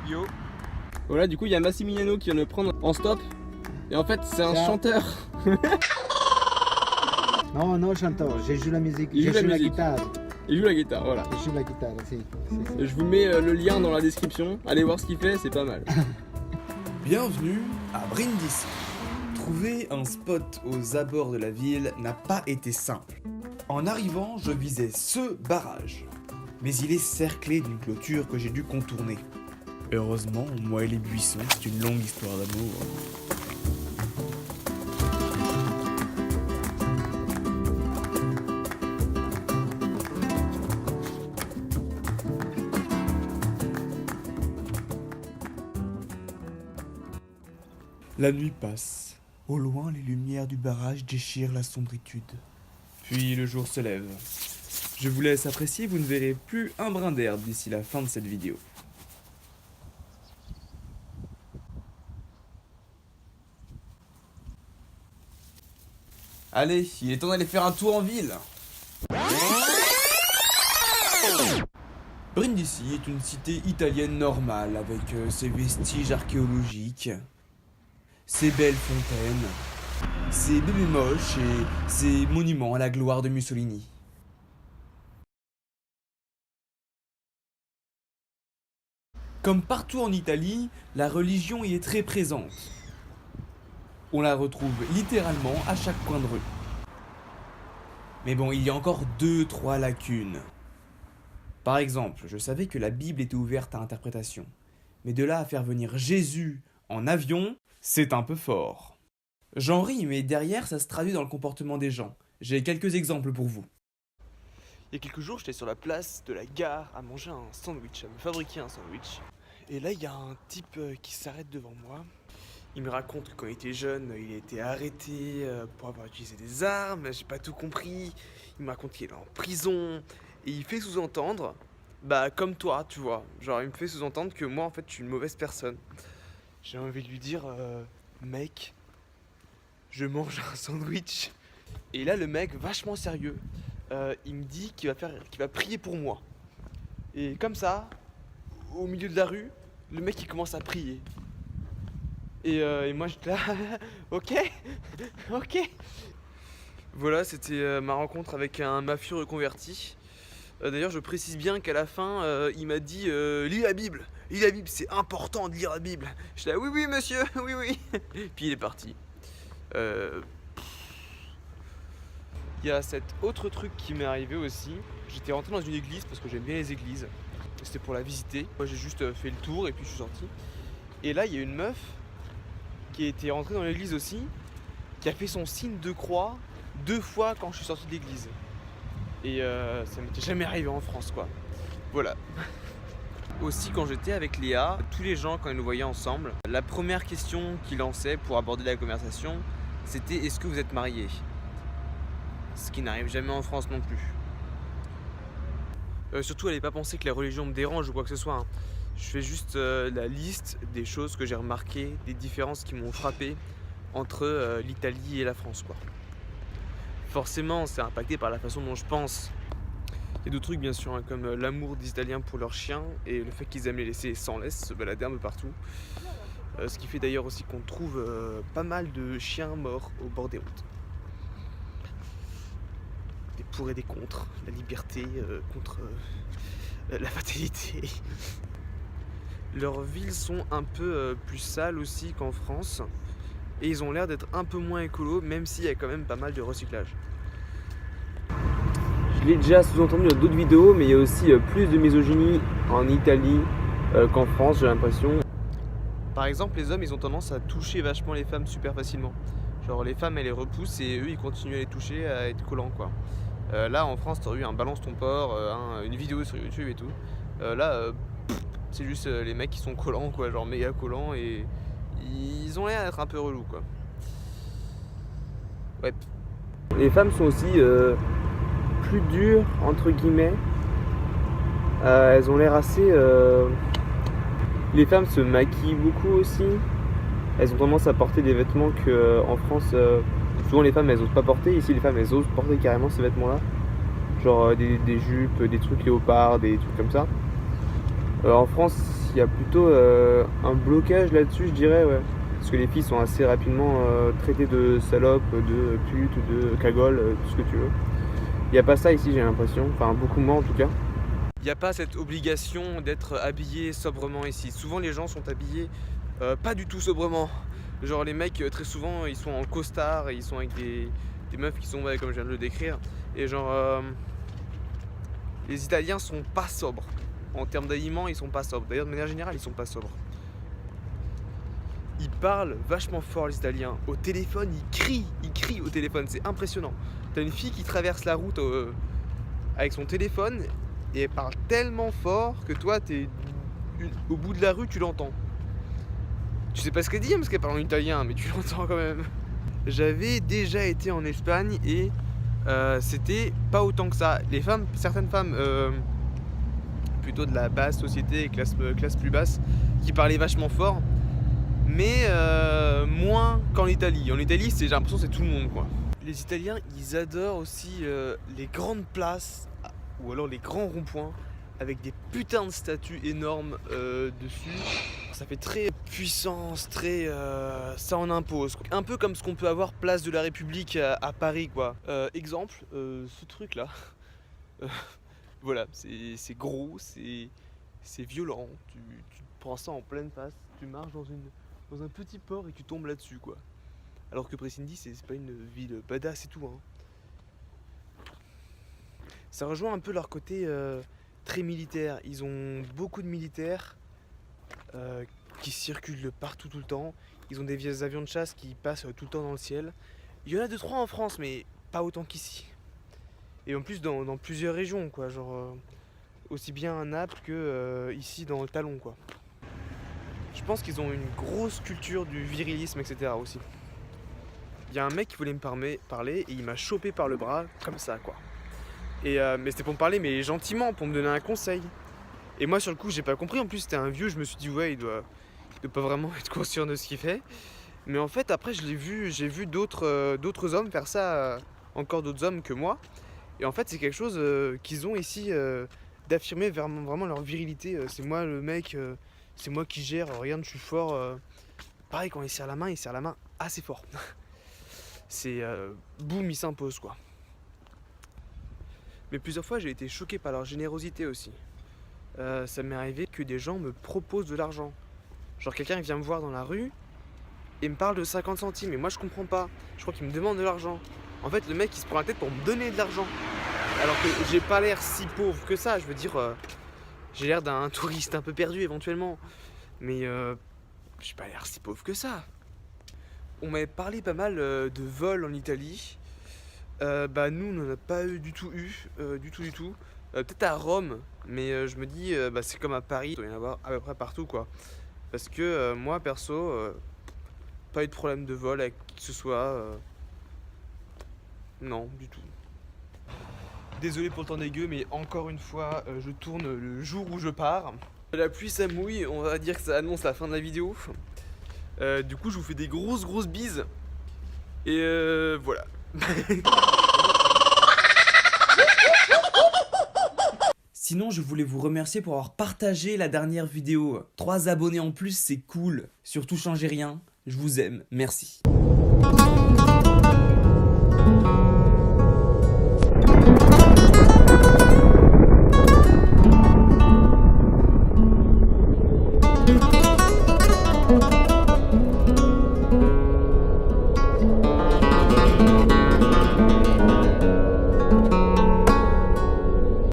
Yo. Voilà, du coup, il y a Massimiliano qui vient me prendre en stop. Et en fait, c'est un chanteur. Non, chanteur, je joue la musique, Il je joue la joue la musique. guitare. Il joue la guitare, voilà. Je joue la guitare, si. Je vous mets le lien dans la description. Allez voir ce qu'il fait, c'est pas mal. Bienvenue à Brindisi. Trouver un spot aux abords de la ville n'a pas été simple. En arrivant, je visais ce barrage. Mais il est cerclé d'une clôture que j'ai dû contourner. Heureusement, moi et les buissons, c'est une longue histoire d'amour. La nuit passe. Au loin, les lumières du barrage déchirent la sombritude. Puis le jour se lève. Je vous laisse apprécier, vous ne verrez plus un brin d'herbe d'ici la fin de cette vidéo. Allez, il est temps d'aller faire un tour en ville. Brindisi est une cité italienne normale avec ses vestiges archéologiques, ses belles fontaines, ses bébés moches et ses monuments à la gloire de Mussolini. Comme partout en Italie, la religion y est très présente. On la retrouve littéralement à chaque coin de rue. Mais bon, il y a encore 2-3 lacunes. Par exemple, je savais que la Bible était ouverte à interprétation. Mais de là à faire venir Jésus en avion, c'est un peu fort. J'en ris, mais derrière, ça se traduit dans le comportement des gens. J'ai quelques exemples pour vous. Il y a quelques jours, j'étais sur la place de la gare à manger un sandwich, à me fabriquer un sandwich. Et là, il y a un type qui s'arrête devant moi. Il me raconte que quand il était jeune, il a été arrêté pour avoir utilisé des armes. J'ai pas tout compris. Il me raconte qu'il est en prison. Et il fait sous-entendre, bah comme toi, tu vois. Genre, il me fait sous-entendre que moi, en fait, je suis une mauvaise personne. J'ai envie de lui dire, mec, je mange un sandwich. Et là, le mec, vachement sérieux, il me dit qu'il va prier pour moi. Et comme ça, au milieu de la rue, le mec il commence à prier. Et moi j'étais là, ok. Voilà, c'était ma rencontre avec un mafieux reconverti. D'ailleurs, je précise bien qu'à la fin, il m'a dit lis la Bible, c'est important de lire la Bible. J'étais là, oui, monsieur, oui. Puis il est parti. Il y a cet autre truc qui m'est arrivé aussi. J'étais rentré dans une église parce que j'aime bien les églises. C'était pour la visiter. Moi j'ai juste fait le tour et puis je suis sorti. Et là il y a une meuf qui était rentrée dans l'église aussi, qui a fait son signe de croix 2 fois quand je suis sorti de l'église. Et ça m'était jamais arrivé en France quoi. Voilà. Aussi quand j'étais avec Léa, tous les gens quand ils nous voyaient ensemble, la première question qu'ils lançaient pour aborder la conversation, c'était est-ce que vous êtes mariés ? Ce qui n'arrive jamais en France non plus. Surtout, n'allez pas penser que la religion me dérange ou quoi que ce soit. Hein. Je fais juste la liste des choses que j'ai remarquées, des différences qui m'ont frappé entre l'Italie et la France, quoi. Forcément, c'est impacté par la façon dont je pense. Il y a d'autres trucs, bien sûr, hein, comme l'amour des Italiens pour leurs chiens et le fait qu'ils aiment les laisser sans laisse, se balader un peu partout. Ce qui fait d'ailleurs aussi qu'on trouve pas mal de chiens morts au bord des routes. Des pour et des contre, la liberté contre la fatalité. Leurs villes sont un peu plus sales aussi qu'en France et ils ont l'air d'être un peu moins écolos, même s'il y a quand même pas mal de recyclage. Je l'ai déjà sous-entendu dans d'autres vidéos, mais il y a aussi plus de misogynie en Italie qu'en France, j'ai l'impression. Par exemple, les hommes, ils ont tendance à toucher vachement les femmes super facilement. Genre les femmes, elles les repoussent et eux, ils continuent à les toucher, à être collants, quoi. Là, en France, t'aurais eu un balance ton porc, une vidéo sur YouTube et tout. C'est juste les mecs qui sont collants, quoi, genre méga collants et ils ont l'air d'être un peu relous, quoi. Ouais. Les femmes sont aussi plus dures, entre guillemets. Elles ont l'air assez... Les femmes se maquillent beaucoup aussi. Elles ont tendance à porter des vêtements qu'en France, souvent les femmes elles osent pas porter. Ici les femmes elles osent porter carrément ces vêtements là. Genre des jupes, des trucs léopards, des trucs comme ça. En France, il y a plutôt un blocage là-dessus, je dirais, ouais. Parce que les filles sont assez rapidement traitées de salopes, de putes, de cagoles, tout ce que tu veux. Il n'y a pas ça ici, j'ai l'impression. Enfin, beaucoup moins en tout cas. Il n'y a pas cette obligation d'être habillé sobrement ici. Souvent les gens sont habillés pas du tout sobrement. Genre les mecs très souvent ils sont en costard et ils sont avec des meufs qui sont comme je viens de le décrire. Et genre les Italiens sont pas sobres. En termes d'aliments ils sont pas sobres. D'ailleurs de manière générale ils sont pas sobres. Ils parlent vachement fort les Italiens. Au téléphone ils crient au téléphone, c'est impressionnant. T'as une fille qui traverse la route avec son téléphone et elle parle tellement fort que toi t'es au bout de la rue tu l'entends. Tu sais pas ce qu'elle dit parce qu'elle parle en italien mais tu l'entends quand même. J'avais déjà été en Espagne et c'était pas autant que ça. Les femmes, certaines femmes plutôt de la basse société, classe plus basse, qui parlaient vachement fort, mais moins qu'en Italie. En Italie j'ai l'impression que c'est tout le monde quoi. Les Italiens ils adorent aussi les grandes places ou alors les grands ronds-points avec des putains de statues énormes dessus. Ça fait très puissance, très ça en impose. Un peu comme ce qu'on peut avoir place de la République à Paris quoi. Exemple, ce truc là. Voilà, c'est gros, c'est violent. Tu prends ça en pleine face, tu marches dans un petit port et tu tombes là-dessus quoi. Alors que Pressindy c'est pas une ville badass et tout hein. Ça rejoint un peu leur côté très militaire. Ils ont beaucoup de militaires qui circulent partout tout le temps. Ils ont des vieux avions de chasse qui passent tout le temps dans le ciel. Il y en a 2-3 en France, mais pas autant qu'ici. Et en plus dans plusieurs régions, quoi. Genre aussi bien à Naples que ici dans le Talon, quoi. Je pense qu'ils ont une grosse culture du virilisme, etc. aussi. Il y a un mec qui voulait me parler et il m'a chopé par le bras comme ça, quoi. Mais c'était pour me parler, mais gentiment, pour me donner un conseil. Et moi, sur le coup, j'ai pas compris. En plus, c'était un vieux. Je me suis dit, ouais, il doit pas vraiment être conscient de ce qu'il fait. Mais en fait, après, j'ai vu d'autres hommes faire ça, encore d'autres hommes que moi. Et en fait, c'est quelque chose qu'ils ont ici, d'affirmer vraiment leur virilité. C'est moi le mec, c'est moi qui gère. Regarde, je suis fort. Pareil, quand il serre la main assez fort. C'est boum, il s'impose, quoi. Mais plusieurs fois, j'ai été choqué par leur générosité aussi. Ça m'est arrivé que des gens me proposent de l'argent. Genre quelqu'un vient me voir dans la rue et me parle de 50 centimes. Et moi, je comprends pas. Je crois qu'il me demande de l'argent. En fait, le mec, il se prend la tête pour me donner de l'argent. Alors que j'ai pas l'air si pauvre que ça. Je veux dire, j'ai l'air d'un touriste un peu perdu éventuellement. Mais j'ai pas l'air si pauvre que ça. On m'avait parlé pas mal de vols en Italie. Nous on n'en a pas du tout eu, du tout. Peut-être à Rome, mais je me dis c'est comme à Paris, il doit y en avoir à peu près partout quoi. Parce que moi perso, pas eu de problème de vol avec qui que ce soit, non du tout. Désolé pour le temps dégueu, mais encore une fois, je tourne le jour où je pars. La pluie ça mouille, on va dire que ça annonce la fin de la vidéo. Du coup je vous fais des grosses bises. Et voilà. Sinon, je voulais vous remercier pour avoir partagé la dernière vidéo. 3 abonnés en plus, c'est cool. Surtout, changez rien. Je vous aime. Merci.